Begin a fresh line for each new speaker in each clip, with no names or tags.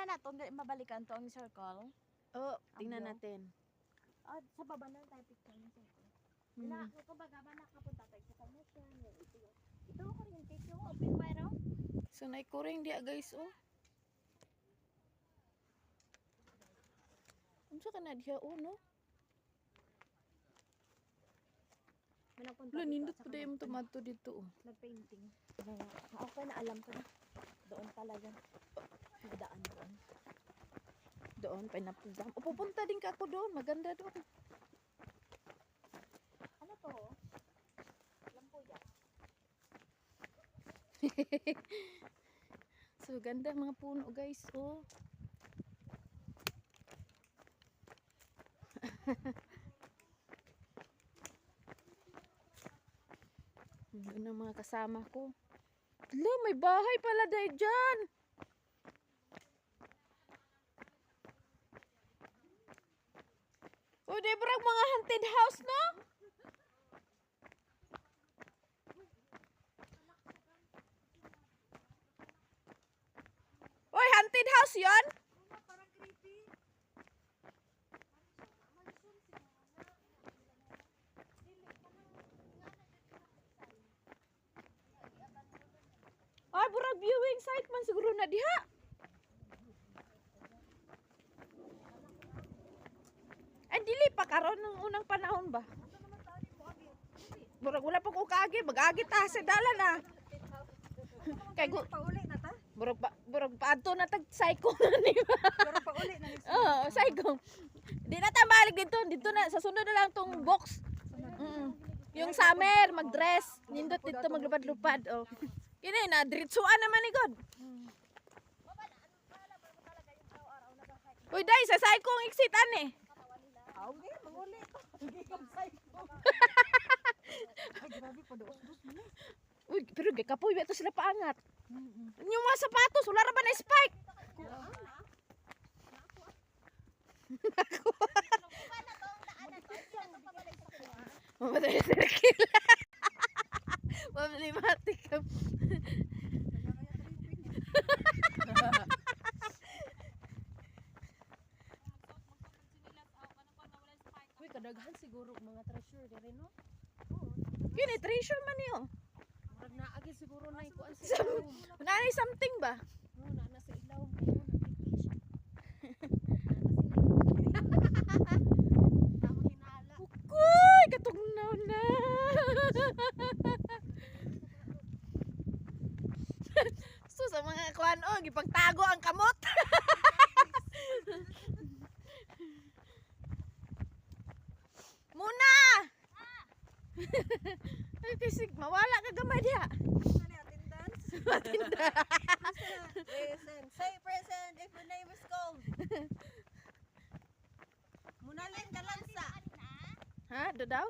na to, mabalikan to ang circle.
Oh, tingnan
Ang
natin.
Ah, sa baba na tayo picture ng circle. Na, kumbaga ba nakapunta tayo sa commercial, ito yung ito ko rin yung open wire.
So naikuring dia guys oh. Unsa ka na diha oh no? Wala nindot pa dayo mo tomato dito oh.
Nag-painting. Okay na, alam ko na. Doon talaga. Nagdaan doon.
Doon, pineapple jam. O, pupunta din ka ako doon. Maganda doon.
Ano to? Lampuya.
So, ganda mga puno guys. Oh. Doon ang mga kasama ko. Hala, may bahay pala dahil dyan. O, di ba mga haunted house, no? Oy, haunted house yon?
Parang creepy.
Ay, burag viewing site man siguro na diha. Ay, dili pa karon ng unang panahon ba? Burag wala pa ko kaagi, mag-agi ta sa dala na. Kay go
Pauli na ta?
burag paadto na tag psycho na ni.
Pero pauli na ni.
Oh, psycho. Di na ta balik dito na sa sunod na lang tong box. Yung summer mag-dress, nindot dito maglupad-lupad oh. Kini na diretsuan naman ni God. Uy, dai sa psycho ang exit ani.
Okay, manguli. Hindi ka psycho. Ay, grabe pa doon.
Uy, pero gikapoy beto sila paangat. Yung mga sapatos wala ra ba na spike? Mamatay sa kila. Mamalimatik ka.
Uy, kadaghan siguro mga treasure dire no?
Kini treasure man yun.
Murag naagi siguro na ikuan sa
Nanay something ba?
no, na sa ilaw kayo Tama hinala.
Uy, katugnaw na. So sa mga kuan oh, gipagtago ang kamot. Muna. Ay kasi mawala ka gamay diha.
Ano attendance? Present. Say present if your name is called. Munalin ka lang sa.
Ha, do daw?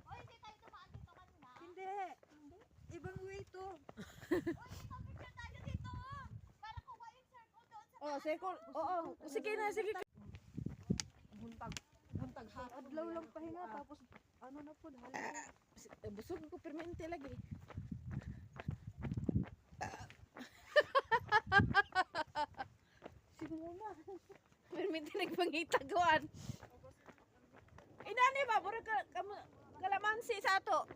Oy, hindi tayo tumaan dito kanina.
Hindi. Ibang way to.
Oy, picture tayo dito. Para ko ma-insert ko doon sa
Oh, sige. Oo, sige na, sige.
Buntag adlaw lang pahinga tapos ano na po
Busog ko permente lagi.
Simula.
Permente nagpangitagawan. Inani ba, puro kalamansi sa ato.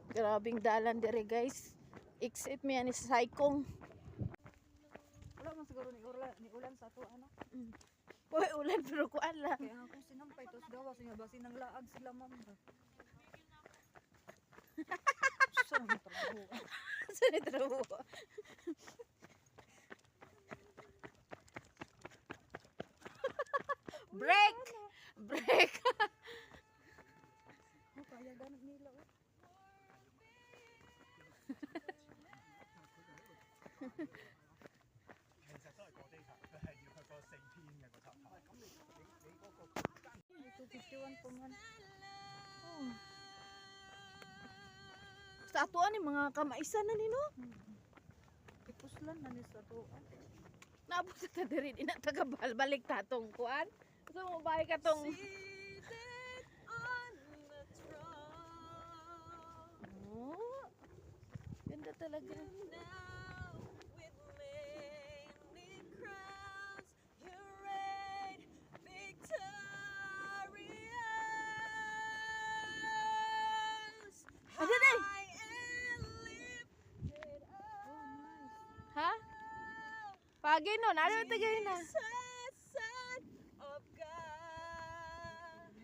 Grabing dalan dire guys. Exit mi ani sa Saikong.
Wala man siguro ni ulan sa to ano.
Uy, ulan pero kuan lang.
Kaya ako sinampay tos gawas niya basin nang laag sila ma'am. Saan mo trabaho?
Sa trabaho. Break! Break!
Oh, kaya ganit nila oh. Ito 51 po man.
Oh. Sa atuan ni mga kamaisan na nino.
Ipuslan na ni sa to.
Naabot sa ta diri di na tagabal balik ta tong kuan. Gusto mo balik ka tong talaga.
Now with many crowns you reign victorious.
Ano na eh?
High and lifted up.
Ha? Pagi no, ano tagay na?
Jesus, Son of God,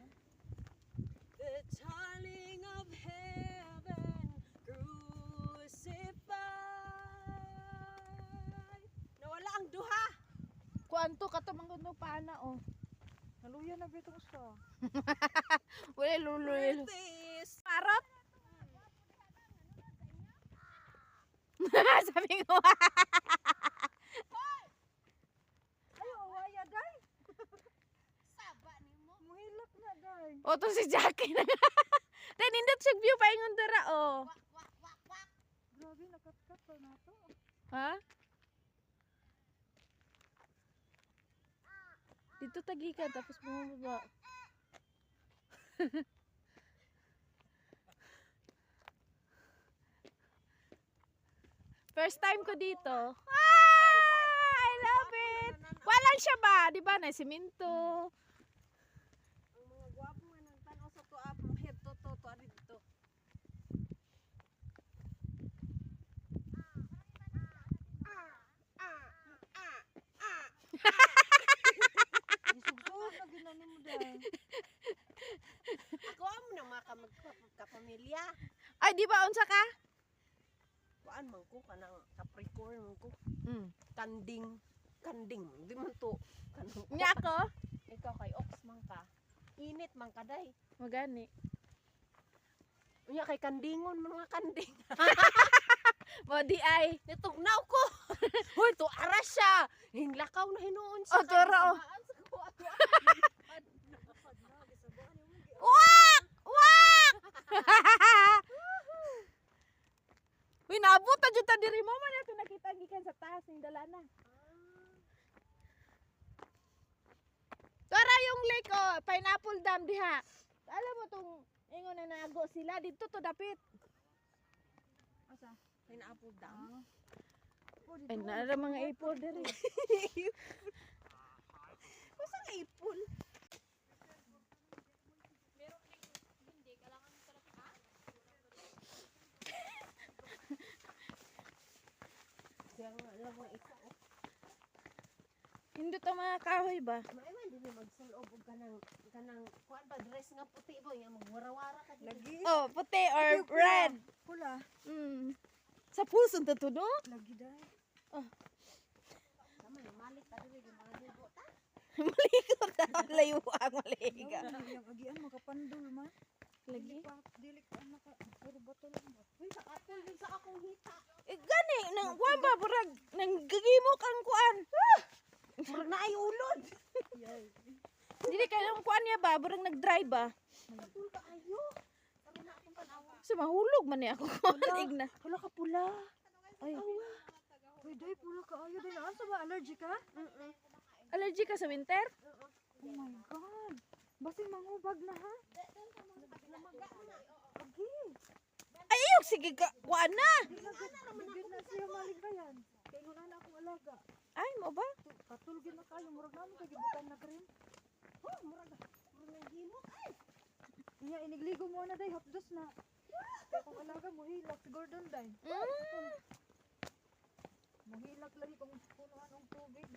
the darling of heaven, crucified. Nawala ang duha.
Kuanto ka tamang no paana oh.
Naluya na bitong sa.
Wala luluy.
This
Parot. Sabi ko.
Ayo, waya day.
saba nimo.
Muhilak na day.
O to si Jackie na. Then nindot siya view pa ingon dara oh.
Wak wak wak wak.
Grabe nakatkat pa na to.
Ha? Dito tagi ka tapos bumaba. First time ko dito. Ah, I love it. Walang siya ba? Di ba? Na siminto.
Ang mga gwapo nga nang tanaw sa tuwa mo head to ari dito.
Isugsug na ginanin mo day.
Ako amo na mga kapamilya.
Ay, di ba unsa ka?
Kuan man ko kanang Capricorn man ko.
Mm.
Kanding. Di man to. Kanang
Nya ko?
ikaw kay Ox man ka. Init man ka day.
Magani.
Unya kay kandingon man mga kanding.
Body ay.
Nitugnaw ko. Hoy, to ara siya. Hinglakaw na hinuon siya.
Oh, turo, oh.
Samaan sa kuwa, tuwa.
Wak! Wak! Uy, naabot na dyan ta diri mo man ito nakita gikan sa taas ng dalana. Tara yung lake oh, Pineapple Dam diha. Alam mo tong ingon na nago sila dito to dapit.
Asa?
Pineapple dam.
Oh, dito.
Ay nara mga apple diri.
Kusang ipon? Kaya nga lang mga isa.
Hindi to mga kahoy ba?
Maiman din yung magsulob og kanang kuan ba dress nga puti boy nga magwara-wara ka dito.
Lagi.
Oh, puti or
Lagi, pula.
red.
Pula.
Mm. Sa puso to to no?
Lagi day.
Sama yung malit ta dili yung mga libo ta.
Maligo ta layo ang maliga.
Yung agian makapandol man.
Lagi.
Dili pa naka puro bato lang ba.
Uy, sa atol din sa akong hita.
Eh, gani nang kuan ba burag nang gagimok ang kuan.
Murag na ay ulod.
Yay.
Dili kay ang kuan niya ba burag nag-drive ba?
Atul ka ayo. Tara na akong tanawa.
So mahulog man ni ako kuan na.
Wala ka pula.
Ay,
Uy, day pula ka ayo day. Asa ba allergic ka?
allergic ka sa winter?
Oh my god. Basing mangubag na ha. Agi.
Ay, ayok sige ka kuan na.
Bigyan na siya malig ba yan? Kaya nga na akong alaga.
Ay, mo ba?
Katulgin na kayo. Murag namin kagibutan na cream.
Oh, murag na himo.
Iya, inigligo mo na day. Hapdos na. Kaya kung alaga mo, hilak. Siguro doon day. Mahilak lagi kung punuan ng tubig.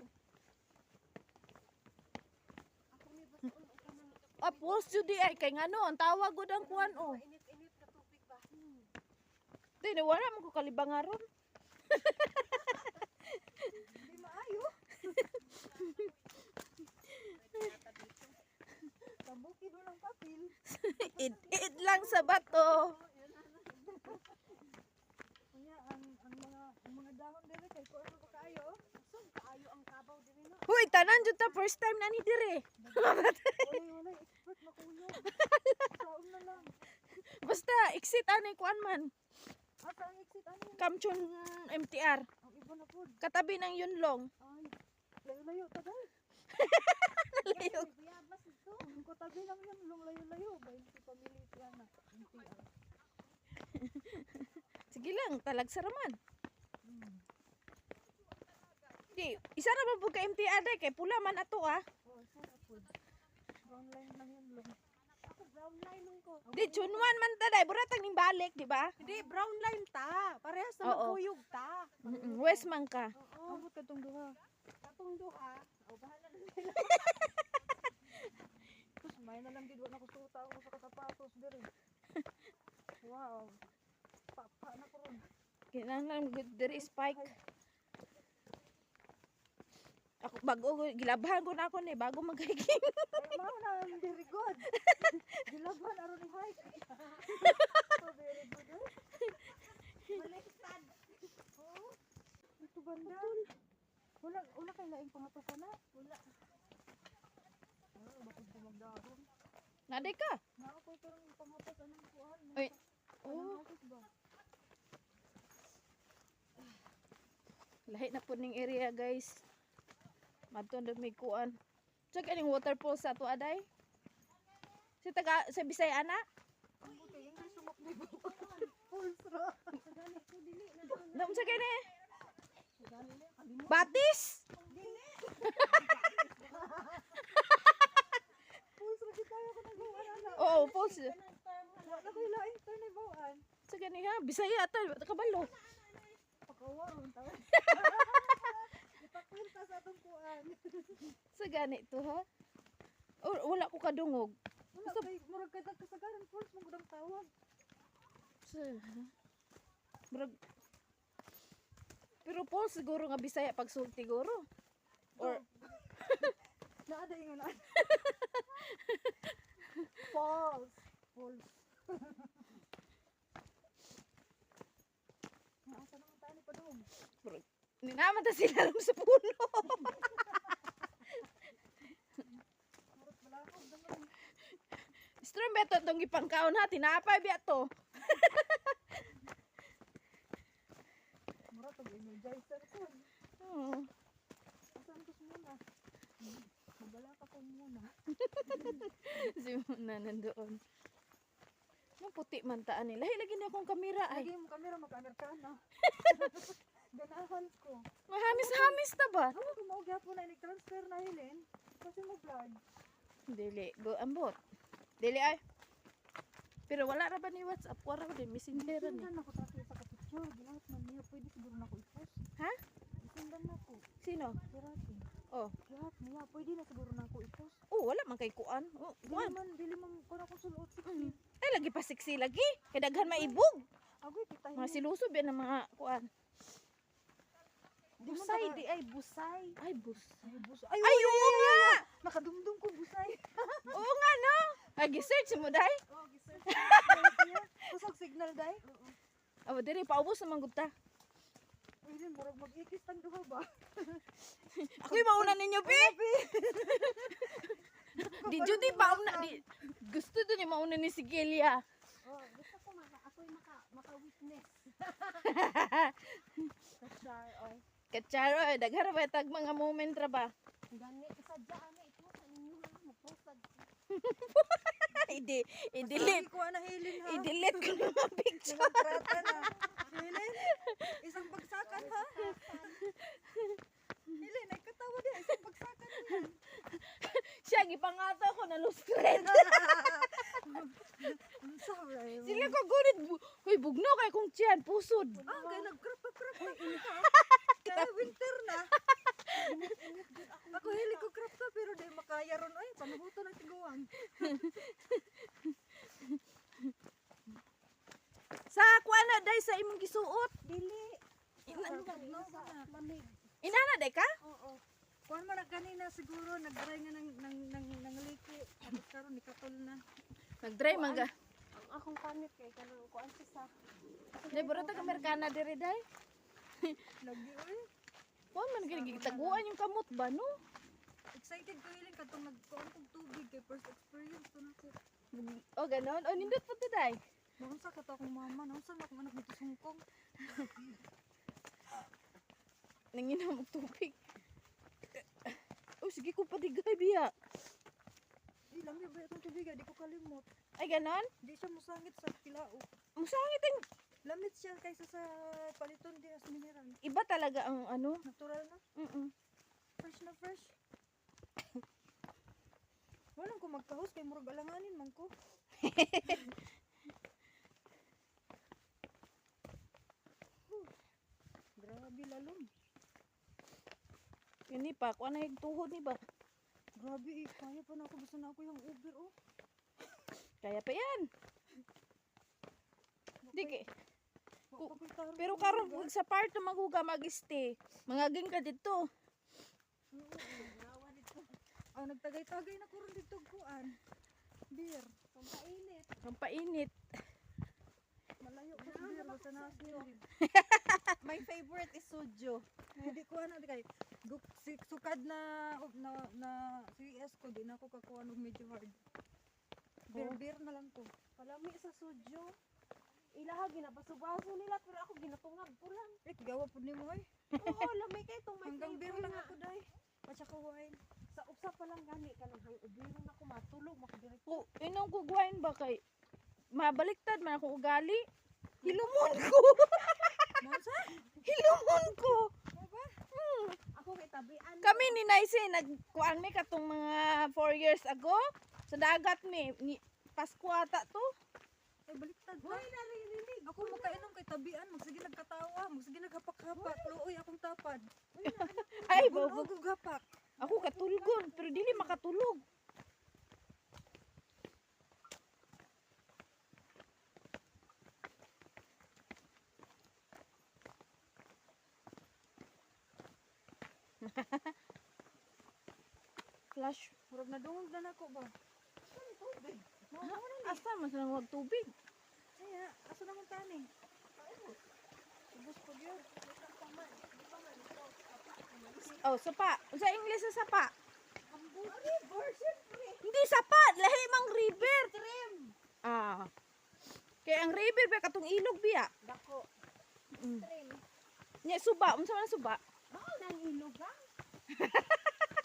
Ako ni baton o kanang
Ah, pulse judi ay kay ngano ang tawag gud ang kuan oh.
init-init na tubig ba?
Di wala man ko kalibangaron.
Hindi maayo. Tambuki doon ang papel.
Id lang sa bato.
Kanya ang mga dahon dire kay ko ano ba kaayo?
So, kaayo ang kabaw diri no.
Huy, tanan jud ta first time na ni dire.
Wala expert makuyo. Saon na lang.
Basta exit ani kuan man.
Asa ang exit ano?
Kamchon MTR.
Ang iba na pod.
Katabi ng Yunlong.
Ay, layo-layo ta dai.
Layo.
Biyabas ito.
Ang katabi lang yan, layo-layo. Ba yung pamilya siya na. NPR.
Sige Sige lang, talagsa raman. Di, isa ra man po ka MTR day, kay pula man ato ah.
Oh, sarap po. Brown line lang yan, long.
Ako brown line nung ko.
Di, chunwan man ta day, buratang ning balik, di ba?
Hindi, brown line ta. Parehas na
Oo.
magkuyog ta.
West man ka.
Oo. Abot ka tong duha. Katong duha. O, bahala na sila. Tapos may na lang din. Wala ko suta ako sa kasapatos. Diri. Wow. Papa na ko ron.
Kinahanglan good diri spike. Ako bago gilabahan ko na ako ni bago mag-hiking.
Ay, mao na. Very good. Gilaban aron ni hike. Oh, very good.
Baliktad.
Oo. Ito banda. Wala kayo laing pangatasan na. Wala. Bakit ko magdaron?
Naday ka.
Naa ko parang pangatasan ng kuhan.
Uy.
Oh.
Oh, lahi na po ning area guys. Madto na may kuan. Sa kaning waterfall sa ato aday. Si taga sa Bisaya na.
Buti English sumok ni Pulse ra.
Nam sa kani. Batis.
Pulse ra kita ko nagawa na.
Oo, pulse.
Wala ko ilaing turn ni bawaan.
Sa kani ha, Bisaya ata kabalo.
Pakawaron ta. Ipakwenta sa atong kuan.
Sa gani to ha. O, wala ko kadungog.
Wala kay murag kay kasagaran Pulse mo gudang tawag.
Sa murag pero Paul siguro nga Bisaya pag sulti siguro. Or
Naada ingon na. Pulse. Pulse. Asa naman tayo ni padung?
ninaman ta sila lang sa puno.
Murag balakog naman.
Strum beto tong ipangkaon ha, tinapay biya to.
Murag pag energizer ko.
Oh.
Asan ko muna? Mabalaka ko muna.
Si Muna nandoon. Nang puti man taan nila. Lagi na akong kamera ay.
Lagi yung kamera mag-Amerikana. Ganahan ko.
Mahamis-hamis na ba?
Ano kung maugyat mo na transfer na hilin? Kasi mo vlog.
Dili, go ambot. Dili ay. Pero wala ra ba ni WhatsApp? Wala ra din messenger ni.
Isundan ako tatay sa kapicture. Ginahat man niya. Pwede siguro na ako i-post.
Ha?
Isundan na ako.
Sino?
Pirati.
Oh.
Lahat niya. Pwede na siguro na ako i-post.
Oh, wala man kay kuan. Oh, kuan.
Dili man kung ako sulot.
Ay lagi pa sexy lagi. Kay daghan maibog.
Agoy, kita
Mga silusob yan ang mga kuan.
Busay, di ay busay.
Ay bus.
Ay, busay. Ay,
Ay oo nga.
nakadumdum ko busay.
Oo nga no. Ay gi-search mo dai.
Oh, gisearch. Kusog signal day.
Aba diri paubos naman gud ta.
Pwede murag mag-ikis tang duha ba?
Ako'y mauna ninyo, Pi! Di Judy pauna. Di, gusto doon yung mauna ni si Kelia.
Oh, gusto ko ako'y maka-witness.
Kachar, oy.
Katsaro, daghara ba tag mga moment ra ba?
Gani, isadya ano ito sa ninyo na magpostad.
I-delete.
Ko na hilin ha.
I-delete ko ng mga picture.
Nagtrata na. Hilin, isang bagsakan ha. Hilin, ay katawa din. Isang bagsakan mo yan.
Siya, gipangata ko na lustred.
I'm sorry.
Sila ko gunit. Hoy, bugno kay kong tiyan, pusod.
Ah, kaya nag-crop na init ha. Kaya winter na. Ako hili ko crop top pero di makaya ron. Ay, panuhuto ng tiguang.
Sa kuan na day sa imong gisuot.
Dili.
Ano ba no? Lamig.
Inana day ka?
Oo. Kuan man na kanina siguro nagdry nga ng liki. Abot karon ni katol na.
Nag-dry man ka.
Ang akong panit kay kanang kuan sa.
Day burata ka Amerikana diri day.
Lagi oy.
Kuan man gid taguan yung kamot ba no?
Excited ko hiling katong nagkuan kog tubig kay first experience to nako.
O ganon. O nindot po to day.
Naunsa ka to akong mama, naunsa na akong anak dito sa Hong Kong.
Nanginom og tubig. Oh, sige ko padigay biya.
Di lang ba itong tubig, di ko kalimot.
Ay ganon.
Di siya musangit sa kilao.
Musangit ang
Lamit siya kaysa sa paliton di as mineral.
Iba talaga ang ano.
Natural na. Fresh na fresh. Walang ko magkahos kay murag alanganin man ko. Grabe lalom.
Ini pa, kuha na yung tuhod ni ba?
Grabe kaya pa na ako basta na ako yung Uber oh.
Kaya pa yan. Di kay.
Wa pa ko'y tarong
Pero
ko,
karon
diba?
pag sa part na maguga mag-stay, mangaging ka dito.
Ah, nagtagay-tagay na ko ron dito kuan. Beer.
Pampainit.
Ang painit.
Malayo ko sa beer basta na snilim.
My favorite is soju.
Hindi ko ano kay sukad na CS ko di na ako kakuha ng medyo hard. Beer na lang ko.
Palami sa soju. Ilaha ginapasubaso nila pero ako ginatungag ko lang.
Gawa po ni mo eh.
Oo, lamay kay itong my
Hanggang beer
flavor
lang
nga.
ako dai. Patsaka wine.
Sa usa pa lang gani ka nang ubiro na ko matulog makadiretso.
Kung inong kugwain ba kay mabaliktad man akong ugali. Hilumon ko.
Monsa?
Hilumon ko.
Ako kay tabian.
Kami ni Naisi nagkuan mi katong mga 4 years ago sa dagat mi ni Pasko ata to.
Ay baliktad
Hoy,
ba?
narinig.
Ako makainom kay tabian, magsige nagkatawa, magsige naghapak-hapak, luoy akong tapad.
Ay
Bunog
bobo.
ug hapak.
Ako katulgon pero dili makatulog. Flash.
Murag nadungog na nako ba?
Asa man sa wag tubig?
Kaya, asa na mong tani? Subos ko gyud.
Oh, sapa. Sa English sa sapa.
River, syempre.
Hindi sapa, lahi mang river.
Trim.
Ah. Kaya ang river ba katong ilog biya.
Dako.
Mm.
Trim.
Nya suba, unsa man ang suba?
Mao nang ilog ha?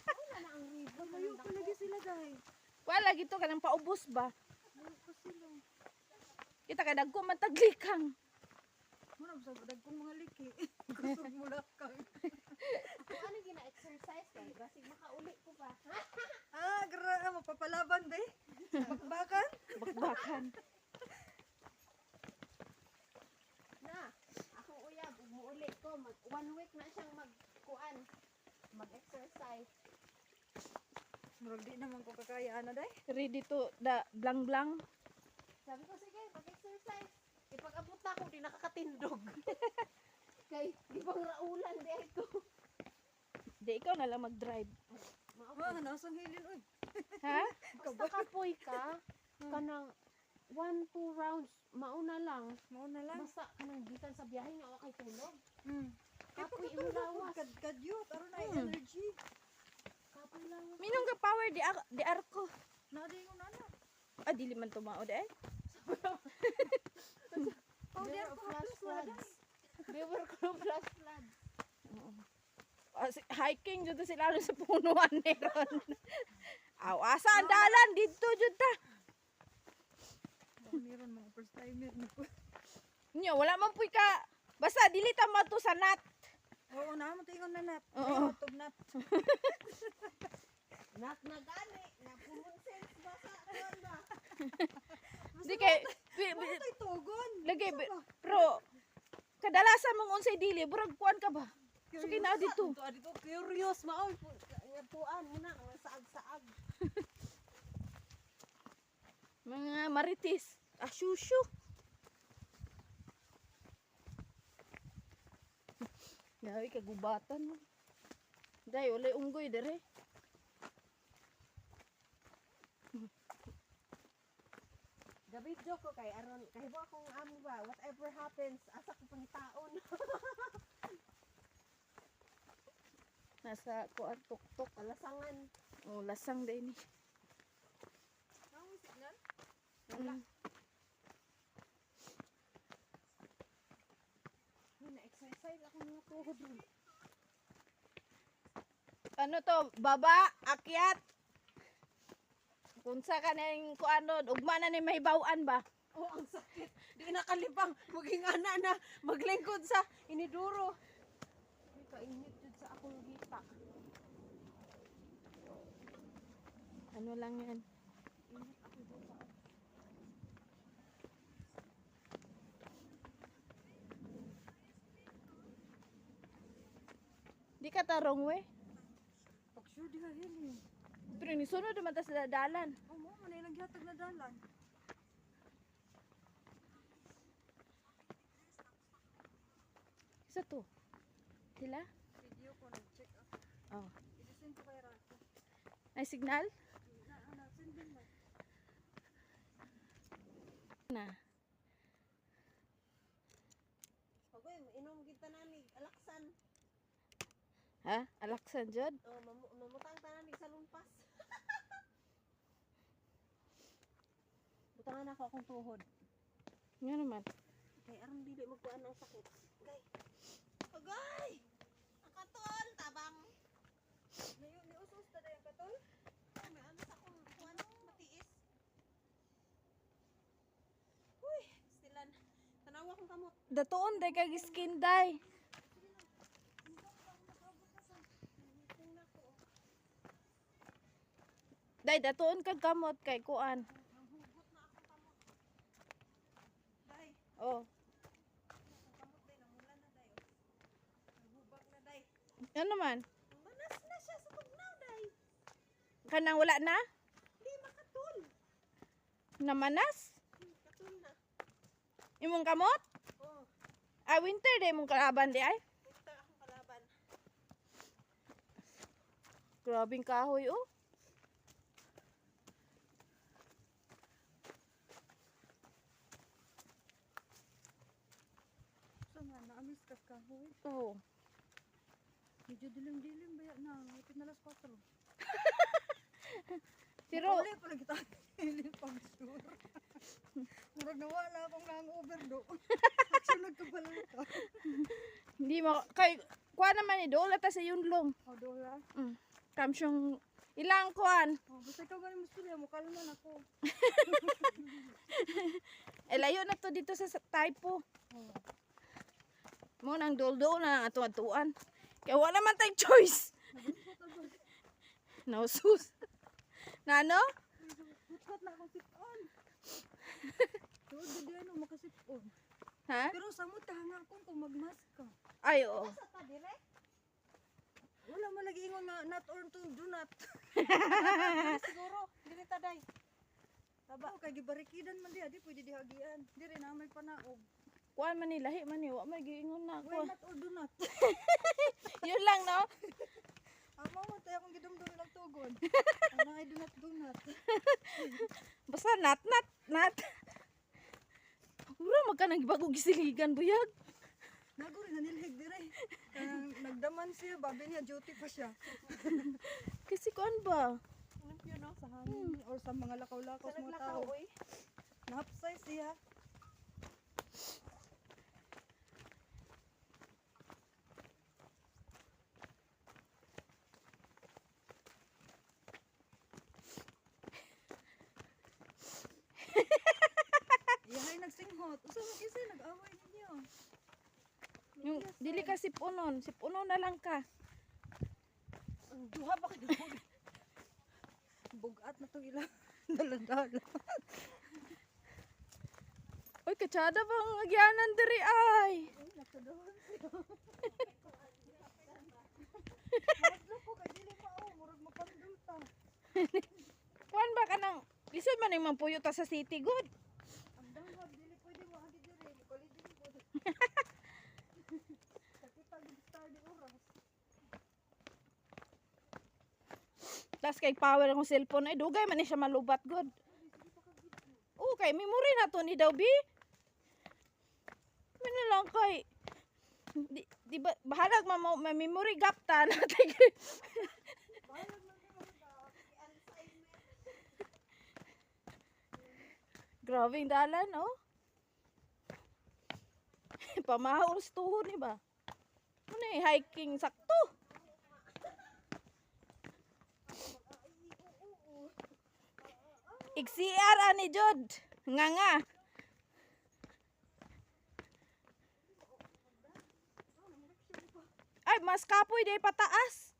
Mao na ang river.
Layo pa lagi sila dai.
Wala gito kanang paubos ba?
Layo pa sila.
Kita kay dagko man taglikang.
Muna sa dagkong mga liki. Kusog mo lakang.
Ako ano gina-exercise kay basig makauli ko pa.
Ah, mapapalaban ba eh? Bakbakan?
Bakbakan.
Na, akong uyab ug muuli ko mag 1 week na siyang magkuan. Mag-exercise.
Murag di naman ko kakaya na day.
Ready to da blang blang.
Sabi ko sige, mag-exercise. Ipag-abot na ako di nakakatindog. Kay di bang raulan di ko.
Di ikaw na lang mag-drive.
Ah, nasang hilin oy.
Ha?
Basta kapoy ka, kanang 1-2 rounds, mauna lang.
Mao na lang.
Basta kanang gikan sa biyahe nga okay tulog.
Kaya
Kapoy
pagkatulog ako,
imulawas.
kadyot, aron ay energy.
Kapoy lawas.
Minong ka power di arko.
Nadi ko na na.
Ah, dili man tumaod eh.
Oh, di
Beware
ako
of flash
haplos wala.
floods. Beware ko ng flash floods.
Hiking jud ta sila sa punuan ni ron. Aw, asa ang dalan dito jud ta.
Meron mga first timer na ko.
Nya wala man puy ka. Basta dili ta mato sa nat.
Oo, na mo tingon na nat.
Oo.
Ay, nat.
Nak na gani, na common sense ba sa aton ba?
Di kay
Ay, tugon.
lagi pero kadalasan mong unsay dili burag kuan ka ba? So kina dito.
Dito curious maoy puan mo na ang saag-saag.
Mga maritis. Ah, shushu. Yawi kagubatan mo. Day, wala unggoy dere.
Gabi joke ko kay aron kay ba akong amo ba whatever happens asa ko pangitaon.
Nasa kuan tuktok.
Alasangan.
Oh, lasang day ni.
Ang signal?
Na-exercise ako ng tuhod mo.
Ano to? Baba, akyat. Kunsa ka na yung kuan doon, ugma na ni mahibawan ba?
Oh, ang sakit. Di nakalibang. Maging ana na. Maglingkod sa iniduro. Ay, kainit jud sa akong gita.
Ano lang yan.
Init ako dun sa
Di ka tarong we.
pagsure di hahili.
Pero ni sunod naman ta sa dalan.
Oh, mo man ilang gihatag na dalan.
Isa to. Sila?
Video ko nag-check up.
Oh.
I-send ko kay Rato.
Ay signal?
Send din mo.
Na.
Pagay, inom kita nanig alaksan.
Ha? Alaksan jud.
Oh, mamutang tanan sa lumpas. Butangan ako akong tuhod.
Nga naman.
Kay aram dili magkuan ang sakit. Gay. Agay! Ang katol tabang. Ni usos ta yung katol? Oh, may ano sa akong kuan matiis. Uy, stilan. Tanawa akong kamot.
Datoon day kag skin day. Day datoon kag kamot kay kuan.
Nanghugot na akong kamot. Day,
Oh.
akong kamot day namulan na day. Naghubag na day.
Ano naman?
Manas na siya sa tugnaw day.
Kanang wala na?
Di makatul.
Namanas?
Katul na.
Imong kamot?
Oh,
Ah, winter day mong kalaban di ay.
ito akong kalaban.
Grabing kahoy oh.
So nga, naamis ka kahoy.
Oh.
Medyo dilim-dilim ba yan na? Ipit na las 4.
Pero
Uli pa kita hiling pang sure. Murag nawala akong hangover do. Action nagkabalita.
hindi mo kay kuan naman ni dola ta sa yunlong.
O dola.
Kamsyong ilang kuan.
O basta ikaw galing musturya mo, kalman ako.
Eh layo na to dito sa typo.
Oh.
Mo nang doldo na ang atuan. Kaya wala man tayong choice. No sus. Na ano?
Hutkat na akong sit-on. Tuod gadi ano makasip-on.
Ha?
Pero samot tahanga akong kung magmask ka.
Ay oo.
Sa ta dire? Wala man lagi ingon nga not or to do not. Siguro, dili ta day. Taba kay gibarikidan man di pwede dihagian. Dire na may panaog.
Kuan man ni lahi man ni wa may giingon na
Why
ko.
not or do not?
Yun lang no.
Amo mo tayo akong gidumdum lang tugon. Ano ay do not.
Basta nat. Ura magka nang bagong gisiligan buyag.
Naguri nanilhig dire. Kanang nagdaman siya, babi niya duty pa siya.
Kasi kuan ba?
Ano yun no? Sa hangin or sa mga lakaw-lakaw sa mga tao. Nahapsay siya. Yahay nagsinghot. Usa mo kasi nag-away ninyo.
Yung dili ka sipunon na lang ka.
Ang duha pa ka bugat na itong ilang daladala.
Oy katsada ba ang agyanan diri ay?
Ay, nakadahan siya. Madlo ko kay dili pa ako, murag mapandulta.
Kuan ba ka nang lisod man yung mampuyo ta sa city good.
Ang danghag dili pwede mo agi dire, mukalidin ko. Sakita gid star di oras.
Tas kay power akong cellphone ay dugay man ni siya malubat good. Oo kay memory na to ni daw bi. Ano lang kay di ba bahalag may memory gap ta natin.
Balag man ni mo ka Alzheimer.
Grabing dalan oh. Pamahaos tuhod ni ba? Ano hiking sakto. XCR ani jud. Nga. Ay, mas kapoy day pataas.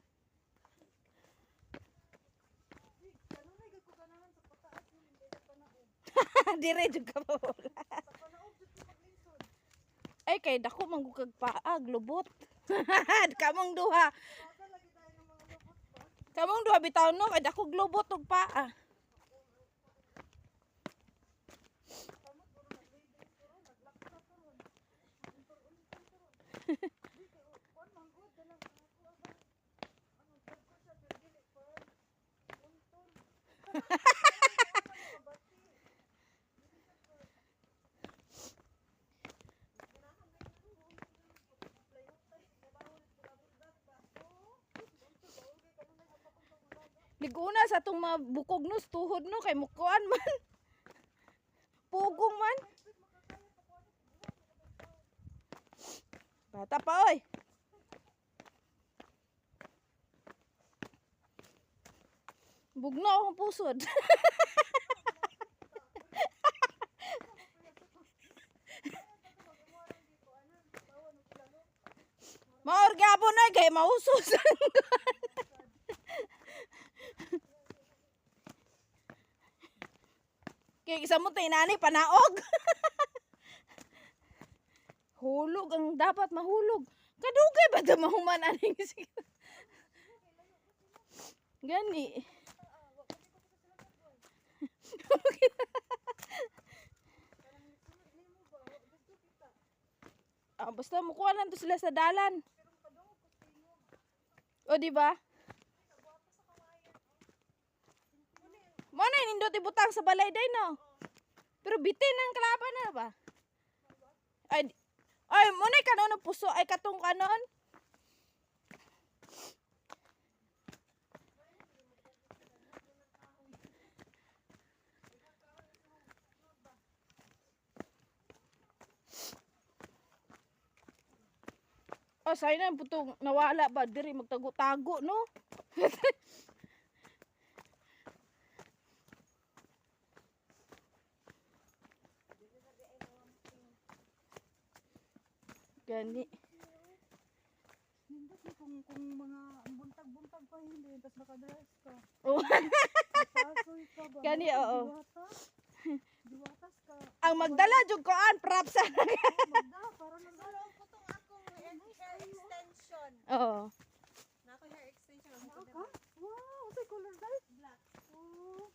Kanunay gid ko ganahan sa pataas ni hindi na panaog.
Dire jud ka mo.
Sa panaog jud ko maglisod.
Ay, kay dako manggukag paag, lubot. Kamong duha.
Baga lagi tayo ng mga lubot ba?
Kamong duha bitaw no, kay dako lubot og paa.
Kamot puro nagbibig puro naglaksa puro. Di kay kon manggod dalang ako aba. Ano dagko sa dili pa. Unton.
Liguna sa tong mga bukog no, tuhod no, kay mukuan man. Pugong man. Bata pa oy. Bugno akong pusod. Maorgabon na kay mausos. Kay isa mo tay nani panaog. Hulog ang dapat mahulog. Kadugay ba ta mahuman aning gani. Basta mukuha lang to sila sa dalan. O di ba? Mo na nindot ibutang sa balay day no. Pero bitin ang kalaban na ba? Ay mo na kanon puso ay katong kanon. Oh, say na putong nawala ba diri magtago-tago no. Gani.
Nindot ni kung mga buntag-buntag pa hindi tapos nakadress ka.
Oh.
Pasoy ka ba?
Gani, oo.
Diwatas ka.
Ang magdala jud ko an props.
Magda para nang
Alam ko tong akong hair extension.
Oo.
Na ako hair extension.
Ano ka? Wow, say color dye?
Black.
Oh.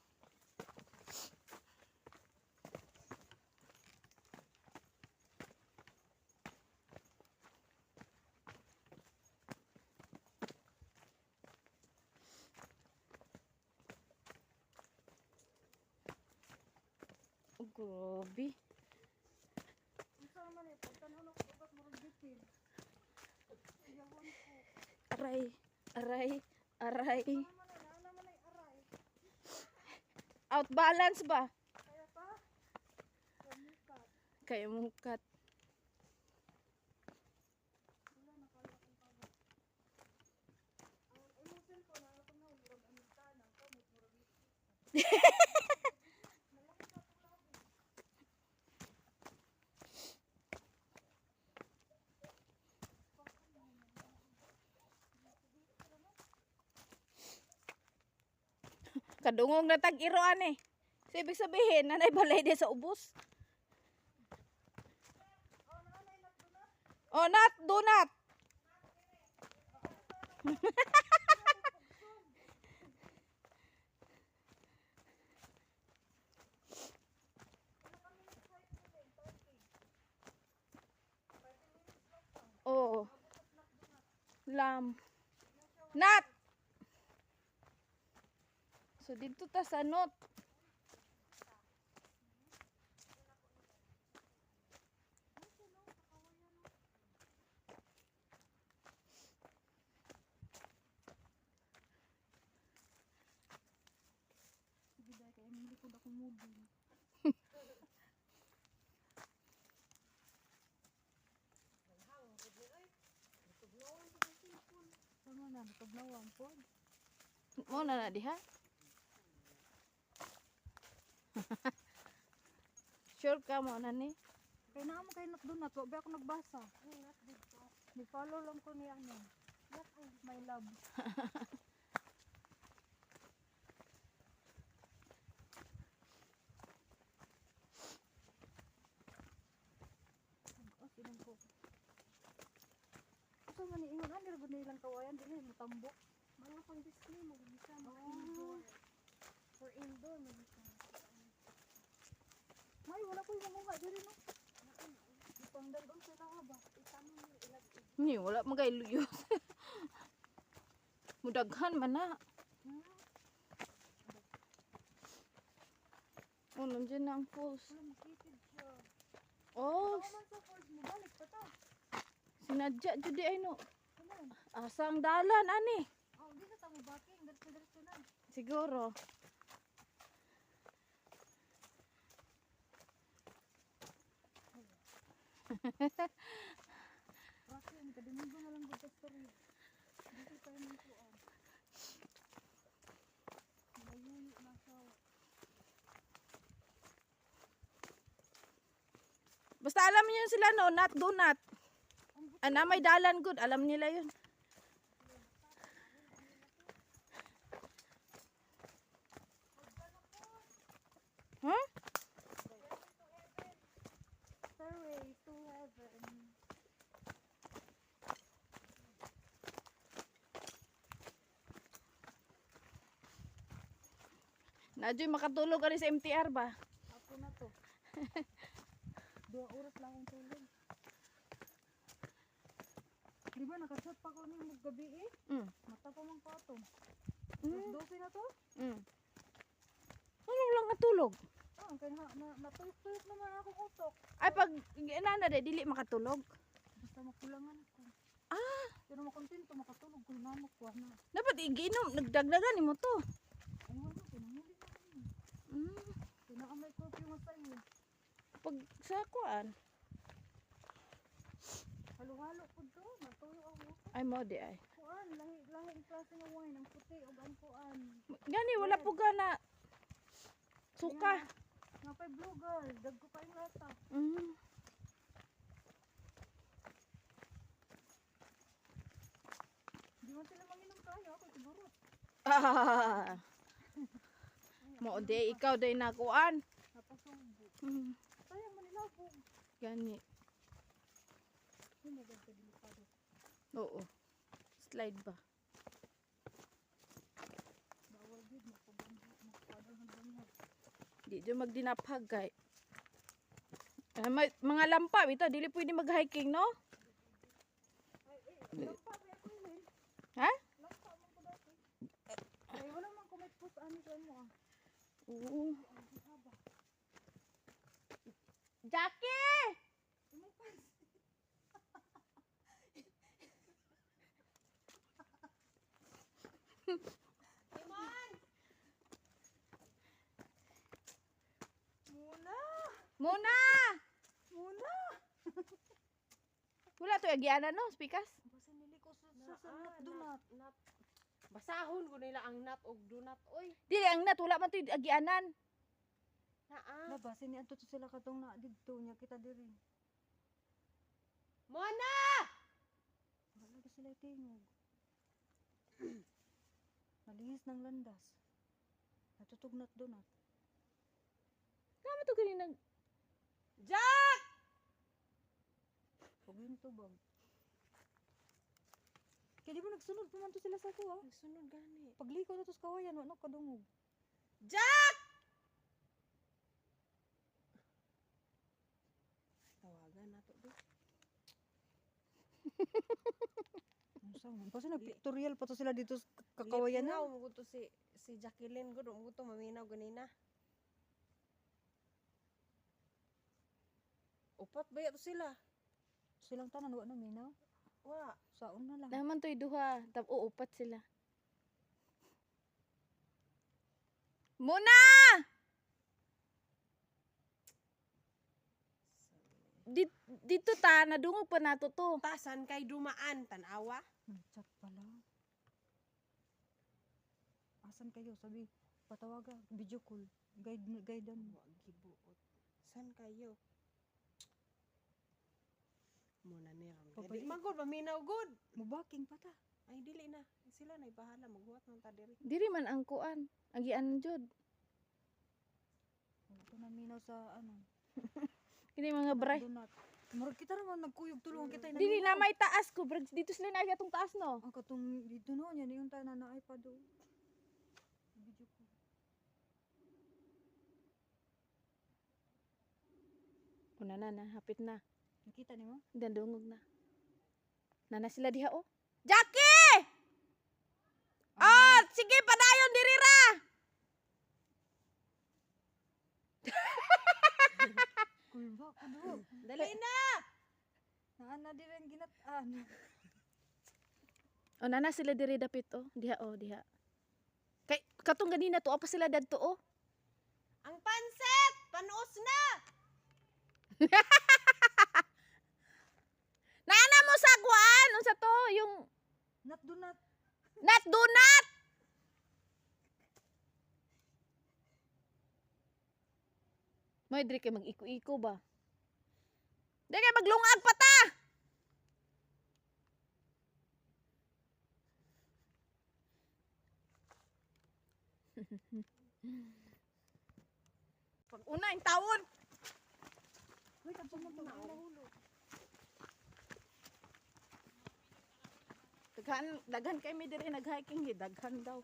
Grabe.
Unsa man eh pagtanong ko bukas mo bitin. Iyawan ko.
Aray, aray, aray.
Ano man ay aray.
Out balance ba?
Kaya pa? Kamukat.
Kaya mukat.
Wala na kaya kung kaga. Ang emotion ko na ako na murag Amerikana, kamot murag
Kadungog na tag-iroan eh. So, ibig sabihin, nanay balay di sa ubos. Oh, nat, donut. Oh. Lam. Nat. So dito ta sa not.
sige dai kay hindi ko ako movie. Sama na tugnawan po.
Mo na diha. Sure ka mo na ni.
Kay naa mo kay not donut, wa ba ako nagbasa. Ni follow lang ko ni ano. My love. Oh, sinang ko. Ito man ingon ani ra gud nilang kawayan dinhi mutambok.
Mga pang display mo bisa mga indoor. For indoor mo bisa.
May wala ko yung mga diri no. Ipangdal on sa laha ba?
Itamo mo ilag.
Ni wala man kay luyo. Mudaghan man na. Oh, nandiyan na ang post.
Wala makitid siya.
Oh,
Tama sa force mo balik pa ta.
sinadya jud di ay no.
Ano?
Asa ang dalan ani?
Oh, di na ta mo baking diretso na.
Siguro.
Kasi ang kadimigo na lang gud sa story. Dito tayo ng kuan. Mayuyo na siya.
Basta alam niyo sila no, not do not. Ana may dalan good, alam nila 'yun. Huh?
Stairway to heaven.
Nadyo'y makatulog ani sa MTR ba?
Ako na to. 2 oras lang akong tulog. Di ba nakashot pa ko ng gabi eh?
Mm.
Mata pa mang patong.
Mm.
12 na to?
Mm. Ano lang natulog?
Ah, kaya natuyok-tuyok naman ako utok.
Ay pag inana de dili makatulog.
Basta makulangan ko.
Ah,
Pero makontento makatulog ko namok ko na.
dapat iginom nagdagdagan nimo to.
Ay wala, pinamuli na kami.
Mm.
Pinaamay ko yung sa'yo.
Pag sa kuan,
Halo-halo po to, natuyo ang utok.
ay mo di ay.
Kuan, lahi klase ng wine, ang puti o ang kuan.
Gani wala po gana. Suka.
Napay blue girl, dag ko pa yung lata.
Mm.
Di man sila manginom tayo, ako siguro.
Ah. Mo di ikaw day nakuan.
Napasungbo.
Mm.
Sayang manilabog.
Gani.
Hindi ka delikado.
Oo. Slide ba?
Bawal gid magpadal ng banyo.
Di dyo magdinaphag kay. Mga lampa ito, dili pwede mag-hiking, no?
Lampa ba ako yun?
Ha?
Lampa man ko dati. Ay wala man ko may post ano sa mo ah.
Oo.
Ang haba.
Jackie!
May post. Muna!
Muna!
Muna!
Wala to agianan, no? Spikas?
Basta niliko sa dunat.
Nat. Basahon ko nila ang nat og dunat oy.
Dili ang nat, wala man to agianan.
Naa.
Laba, sini anto sila katong na didto niya kita diri.
Mona!
Wala ka sila tingog. Malihis ng landas. Natutugnat donat.
Kama to ganyan nag...
Jack!
Huwag yun tubag. Kaya di ba nagsunod pa man to sila sa kuha?
Nagsunod gani.
Pagliko na to sa kawayan, wala kadungog.
Jack! Tawagan nato do.
Ang sangon. Kasi nag-pictorial pa to sila dito sa kakawayan na.
Mo to si Jacqueline gud mo to maminaw ganina. Upat ba to sila?
Silang tanan, wala na minaw.
Wa.
Saon na lang.
Naman to'y duha. Uupat sila. Muna! Dito ta, nadungog pa nato to.
Tasan kay dumaan tanawa.
Chat pala. Asan kayo? Sabi, patawaga, video call. Guidean mo.
Wa gibuot. San kayo? Muna ni ron.
Papali.
Di magod maminaw good.
Mubaking pa ta.
Ay dili na. Sila na ibahala maghuwat ng ta diri.
Diri man ang kuan. Agian jud.
Ito na minaw sa ano.
Kini mga bray.
Donut. Murag kita naman nagkuyog tulong kita ina.
Dili na may taas ko, brag dito sila na atong taas no.
Ang katong dito no nya yung tayo na naay pa do. Video ko.
Una na, hapit na.
Nakita nimo?
Dandungog na. Nana sila diha oh. Jackie! Oh, sige padayon diri ra.
Kulba ko do.
Dali na.
Naana di rin ginataan.
Oh, nana sila diri dapit oh. Diha oh, diha. Kay katong ganina to apa sila dadto oh.
Ang pansit, panuos na.
Nana mo sa kuan, unsa to yung
Not donut.
nut donut. May diri kay mag-iko-iko ba? Diri kay maglungag pa ta. Pag una yung taon.
Wait, ang pumunta na hulog.
Daghan kay mi diri nag-hiking gi, daghan daw.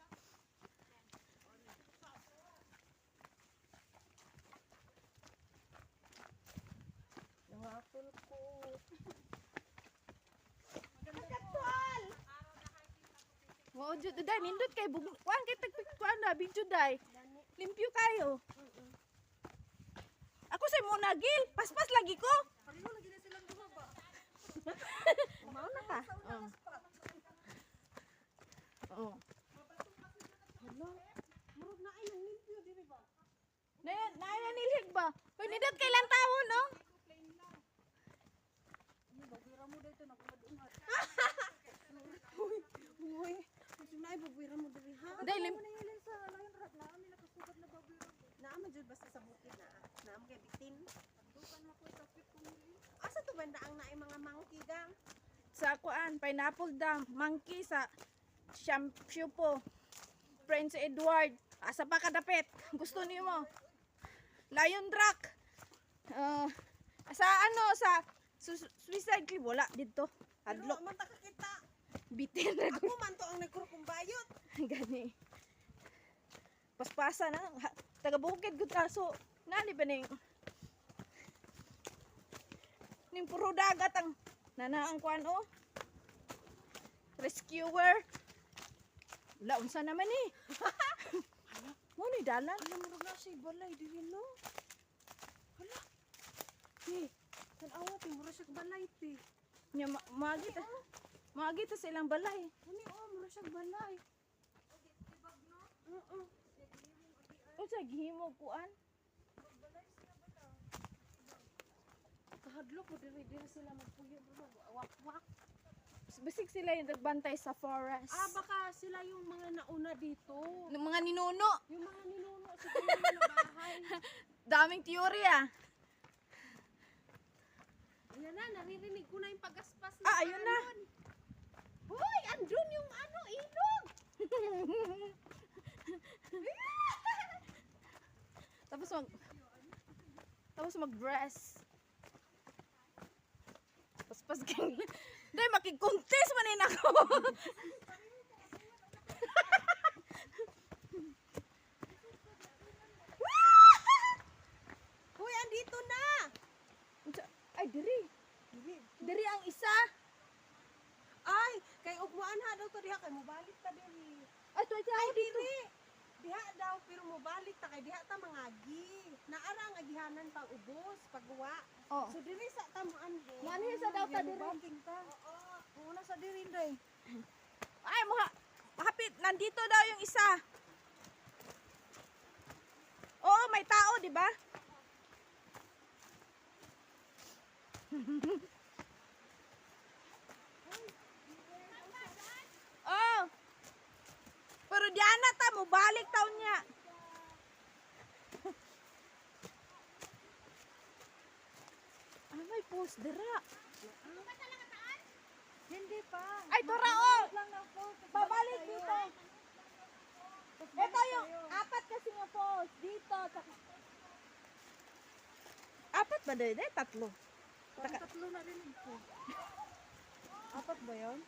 Yung apple ko.
Oo, jud dai nindot kay bug kuan kay kuan na video dai. Limpyo kayo. Ako say mo nagil, paspas lagi ko.
Pareho lagi na silang duha ba?
Mao na ka.
Oo.
Hello. Murag na ay nang limpyo diri ba?
Na nilhig ba? Hoy nindot kay lang taon no?
Ano ba gira mo dito na kumadungat.
Uy, kasi na ibubuira mo diri ha.
Dai lim
Ano na yun sa lain rat na amin nakasugat na baboy ro.
Naama jud basta sa bukid na. Naam kay bitin.
Dukan mo ko tapit ko nili.
Asa to banda ang naay mga monkey gang?
sa kuan, pineapple dam, monkey sa shampoo po. Prince Edward, asa pa kadapit? Gusto niyo mo? Lion Rock. Sa ano sa Suicide Cliff wala dito.
Pero
Adlok
man ta kakita.
bitin na
Ako man to ang nagkurkumbayot.
gani. Paspasa na taga bukid gud kaso nani ba ning puro dagat ang nanaang kuan oh. Rescuer. Wala unsa naman eh. Mo ni dalan.
Alam mo na siya balay diri no. Hala. Ni, tanawa ti mura siya balay ti.
Nya maagi ta sa ilang balay.
Ani mura siya balay. Oo.
Unsa gihimo kuan?
Kahadlok mo diri sila magpuyo wak-wak.
Bisig sila yung nagbantay sa forest.
Baka sila yung mga nauna dito.
Ng mga ninuno.
Yung mga ninuno siguro na bahay.
Daming teorya.
Ayan na, naririnig ko na yung pagaspas
Ayun na.
Hoy, andun yung ano, ilog.
Tapos mag-dress. Paspas kang dai makig-contest manin ako.
Hoy, andito na.
Ay diri. Diri ang isa.
Ay, kay ugmuan ha daw to diha kay mobalik ta diri.
Ay to
Ay, diri. Diha daw pero mobalik ta kay diha ta mangagi. Naara ang agihanan pang ubos, pagwa.
Oh.
So diri sa tamuan din.
Nani sa daw ta diri.
Banking ta. Oo na sa diri day.
Ay hapit nandito daw yung isa. Oo, may tao, di ba? Oh. Pero diyan na ta mo balik taon niya. Ay, may post dira.
Hindi pa.
Ay, tura oh!
Lang ng falls.
Babalik dito. Ito yung apat kasi nga falls. Dito. Apat ba doon? Tatlo.
Parang tatlo na rin ito. Apat ba yun?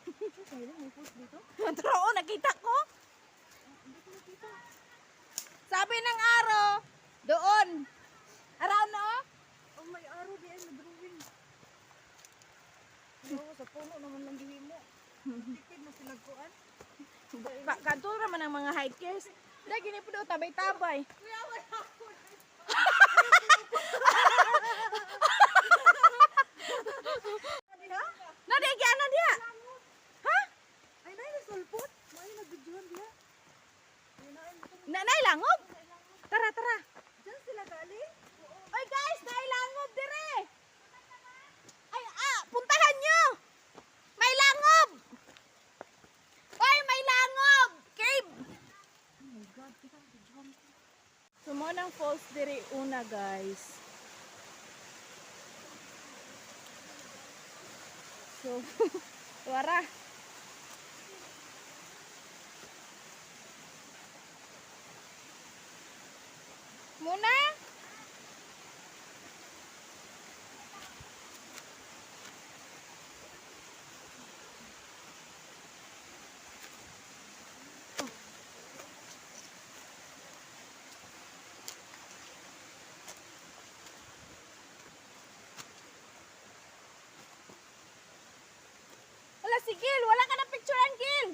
Kaya may falls dito?
Tura oh, nakita ko.
Hindi ko nakita.
Sabi ng araw, doon. Araw na oh.
Oh, may araw di ay nag-drawing. Oo, sa puno naman lang gihimo. Tikid na sila kuan.
Kanto naman ang mga hikers. Dahil gini po doon, tabay-tabay. Nadigyan na diya. Ha?
Ay, nay, nasulpot. May nag-videoan diya. Ay, nay,
Nanay langob? Tara, tara.
diyan sila galing?
Oy guys, nailangob dire. Ay, puntahan nyo. May langob. Oy, may langob. Cave.
Oh my God, kita videoan.
Sumonang falls dire una, guys. So, wara. Muna. Wala si Gil. Wala ka ng picturean, Gil.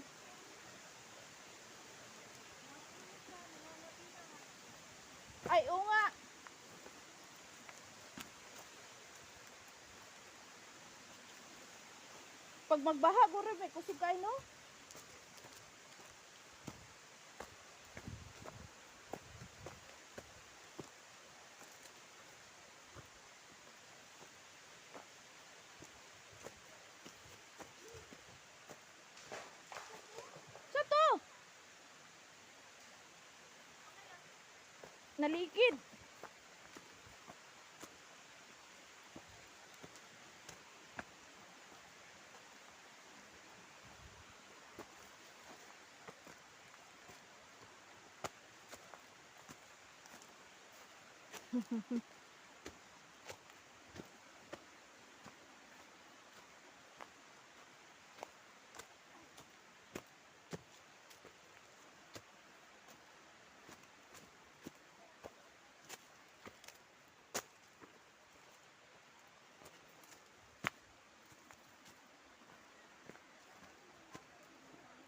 Ay, oo nga. Pag magbaha, guro may kusog kayo, no? Sa to? Nalikid.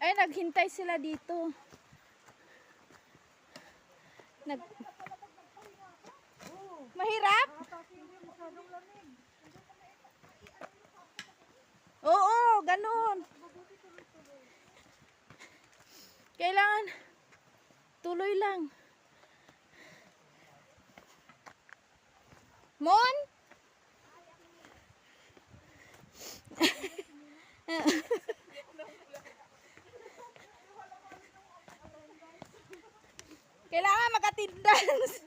Ay, naghintay sila dito. Mahirap? Oo, ganun. Kailangan tuloy lang. Mon? Kailangan makatindans.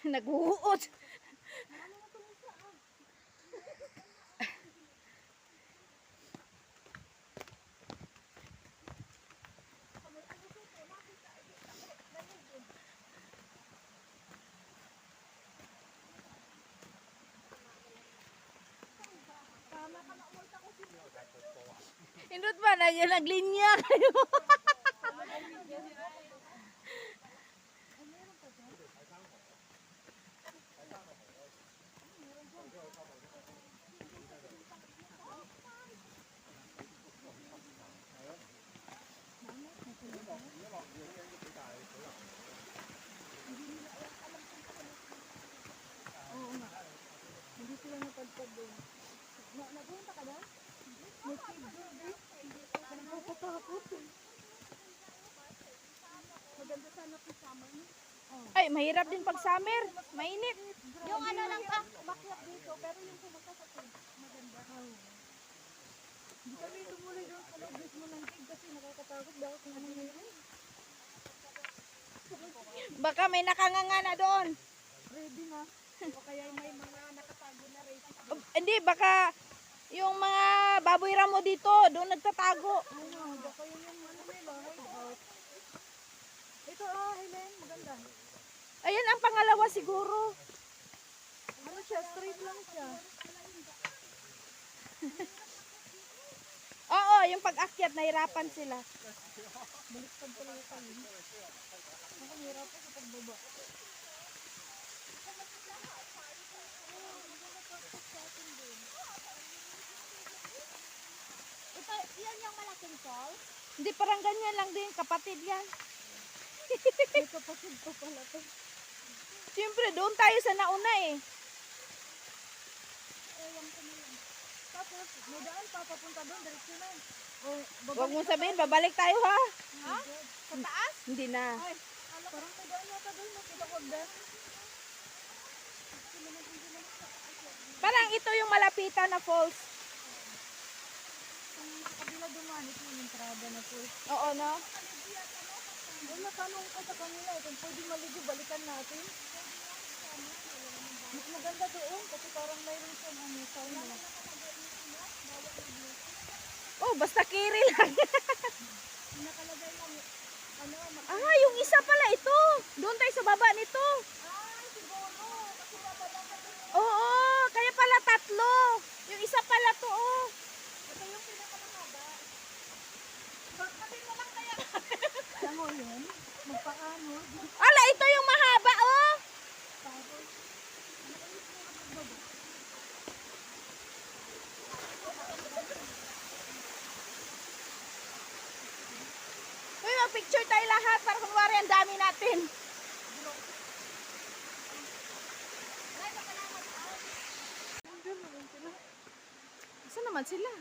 Nag-uot. Indot ba na yan? Naglinya kayo. Ay, mahirap din pag summer. Mainit.
Yung ano lang ka, umakyat dito, pero yung pumunta sa tubig, maganda.
Hindi kami tumuloy doon sa loob mismo ng cave kasi nakakatakot daw kung ano meron.
Baka may nakanganga na doon.
Ready na.
O kaya may mga nakatago na rin.
Hindi, baka yung mga baboy ramo dito, doon nagtatago.
Ano, baka yun yung ano nila, hideout. Ito Helen, maganda.
Ayan ang pangalawa siguro.
Ano siya, straight lang siya.
Oo, yung pag-akyat, nahirapan sila.
Baliktad pala yung tayo. Ako hirap sa pagbaba.
Ito, yan yung malaking falls.
Hindi, parang ganyan lang din, kapatid yan.
May kapatid ko pala to.
Siyempre, doon tayo sa nauna eh.
Tapos, may daan pa papunta doon, diretso na. O,
Huwag mong sabihin, babalik tayo ha.
Ha? Sa taas?
Hindi na.
Ay, parang may daan yata doon, nakita ko agad.
Parang ito yung malapitan na falls.
Sa kabila duman, ito yung entrada na po.
Oo, no?
Wala, tanong ko sa kanila, kung pwede maligo, balikan natin. Mas maganda doon, kasi parang mayroon siyang sauna.
Oh, basta kiri lang.
Nakalagay lang, ano,
Ah, yung isa pala ito. Doon tayo sa baba nito. Oo, kaya pala tatlo. Yung isa pala to, oh.
Sango yun, magpaano.
Ala, ito yung mahaba, oh. Uy, mag-picture tayo lahat para kunwari ang dami natin. Saan naman sila?